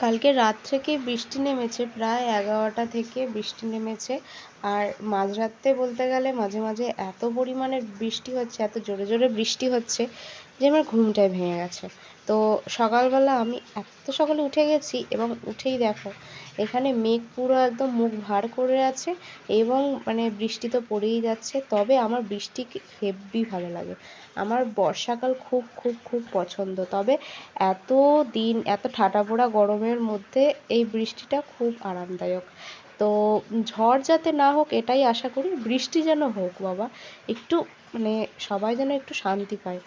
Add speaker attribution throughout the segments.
Speaker 1: কালকে রাত থেকে বৃষ্টি নেমেছে, প্রায় 11টা থেকে বৃষ্টি নেমেছে। আর মাঝরাতে বলতে গেলে মাঝে মাঝে এত পরিমাণে বৃষ্টি হচ্ছে, এত জোরে জোরে বৃষ্টি হচ্ছে যে আমার ঘুমটাই ভেঙে গেছে। তো সকালবেলা আমি এত সকালে উঠে গেছি এবং উঠেই দেখো এখানে মেঘ পুরো একদম মুখ ভার করে আছে এবং মানে বৃষ্টি তো পড়েই যাচ্ছে। তবে আমার বৃষ্টি হেব্বি ভালো লাগে। আমার বর্ষাকাল খুব খুব খুব পছন্দ। তবে এত দিন এত ঠাটা পোড়া গরমের মধ্যে এই বৃষ্টিটা খুব আরামদায়ক। তো ঝড় যাতে না হোক এটাই আশা করি, বৃষ্টি যেন হোক বাবা, একটু মানে সবাই যেন একটু শান্তি পায়,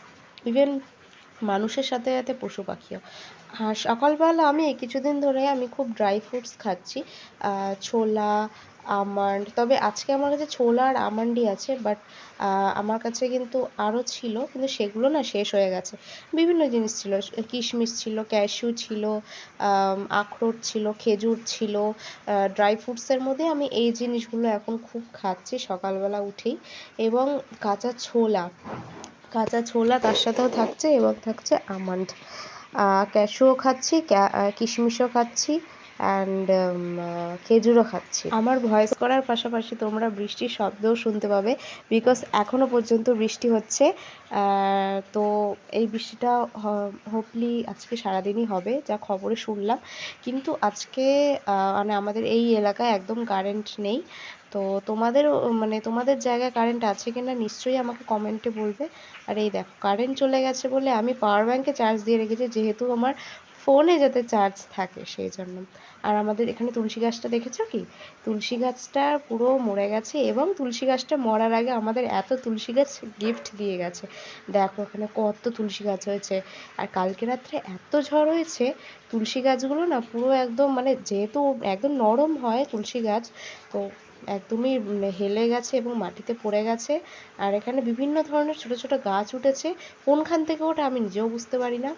Speaker 1: ইভেন মানুষের সাথে সাথে পশু পাখিও। আর সকালবেলা আমি এই কিছুদিন ধরে আমি খুব ড্রাই ফ্রুটস খাচ্ছি, ছোলা, আমন্ড। তবে আজকে আমার কাছে ছোলা আর আমন্ডই আছে, বাট আমার কাছে কিন্তু আরও ছিল, কিন্তু সেগুলো না শেষ হয়ে গেছে। বিভিন্ন জিনিস ছিল, কিশমিশ ছিল, ক্যাশিউ ছিল, আখরোট ছিল, খেজুর ছিল। ড্রাই ফ্রুটসের মধ্যে আমি এই জিনিসগুলো এখন খুব খাচ্ছি সকালবেলা উঠেই। এবং কাঁচা ছোলা, কাঁচা ছোলা তার সাথেও থাকছে এবং থাকছে আমন্ড। ক্যাশিউও খাচ্ছি, কিশমিশও খাচ্ছি, অ্যান্ড খেজুরও খাচ্ছি। আমার ভয়েস করার পাশাপাশি তোমরা বৃষ্টির শব্দও শুনতে পাবে, বিকজ এখনও পর্যন্ত বৃষ্টি হচ্ছে। তো এই বৃষ্টিটা হোপলি আজকে সারাদিনই হবে যা খবরে শুনলাম। কিন্তু আজকে মানে আমাদের এই এলাকায় একদম কারেন্ট নেই। তো তোমাদের মানে তোমাদের জায়গায় কারেন্ট আছে কিনা নিশ্চয়ই আমাকে কমেন্টে বলবে। আর এই দেখো কারেন্ট চলে গেছে বলে আমি পাওয়ার ব্যাঙ্কে চার্জ দিয়ে রেখেছি, যেহেতু আমার ফোনে যাতে চার্জ থাকে সেই জন্য। আর আমাদের এখানে তুলসী গাছটা দেখেছো কি, তুলসী গাছটা পুরো মরে গেছে এবং তুলসী গাছটা মরার আগে আমাদের এত তুলসী গাছ গিফট দিয়ে গেছে। দেখো এখানে কত তুলসী গাছ হয়েছে। আর কালকে রাত্রে এত ঝড় হয়েছে, তুলসী গাছগুলো না পুরো একদম মানে যেহেতু একদম নরম হয় তুলসী গাছ, তো একদমই হেলে গেছে এবং মাটিতে পড়ে গেছে। আর এখানে বিভিন্ন ধরনের ছোট ছোট গাছ উঠেছে, কোনখান থেকে ওঠে আমি নিজেও বুঝতে পারি না।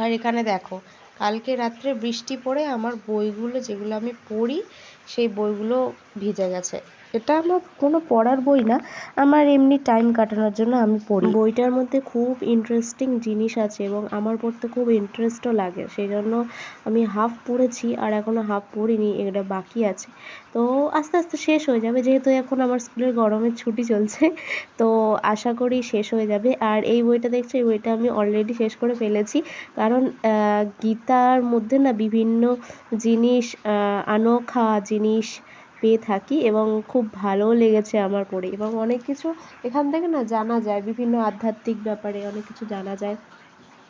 Speaker 1: আর এখানে দেখো কালকে রাত্রে বৃষ্টি পড়ে আমার বইগুলো যেগুলো আমি পড়ি সেই বইগুলো ভিজে গেছে। এটা আমার কোনো পড়ার বই না, আমার এমনি টাইম কাটানোর জন্য আমি পড়ি। বইটার মধ্যে খুব ইন্টারেস্টিং জিনিস আছে এবং আমার পড়তে খুব ইন্টারেস্টও লাগে, সেই জন্য আমি হাফ পড়েছি আর এখনও হাফ পড়িনি, এটা বাকি আছে। তো আস্তে আস্তে শেষ হয়ে যাবে, যেহেতু এখন আমার স্কুলের গরমের ছুটি চলছে, তো আশা করি শেষ হয়ে যাবে। আর এই বইটা দেখছো, এই বইটা আমি অলরেডি শেষ করে ফেলেছি, কারণ গীতার মধ্যে না বিভিন্ন জিনিস, আনোখা জিনিস পেয়ে থাকি এবং খুব ভালোও লেগেছে আমার পড়ে। এবং অনেক কিছু এখান থেকে না জানা যায়, বিভিন্ন আধ্যাত্মিক ব্যাপারে অনেক কিছু জানা যায়।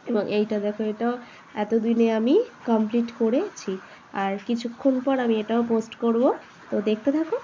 Speaker 1: এবং এইটা দেখো, এটাও এতদিনে আমি কমপ্লিট করেছি। আর কিছুক্ষণ পর আমি এটাও পোস্ট করব, তো দেখতে থাকো।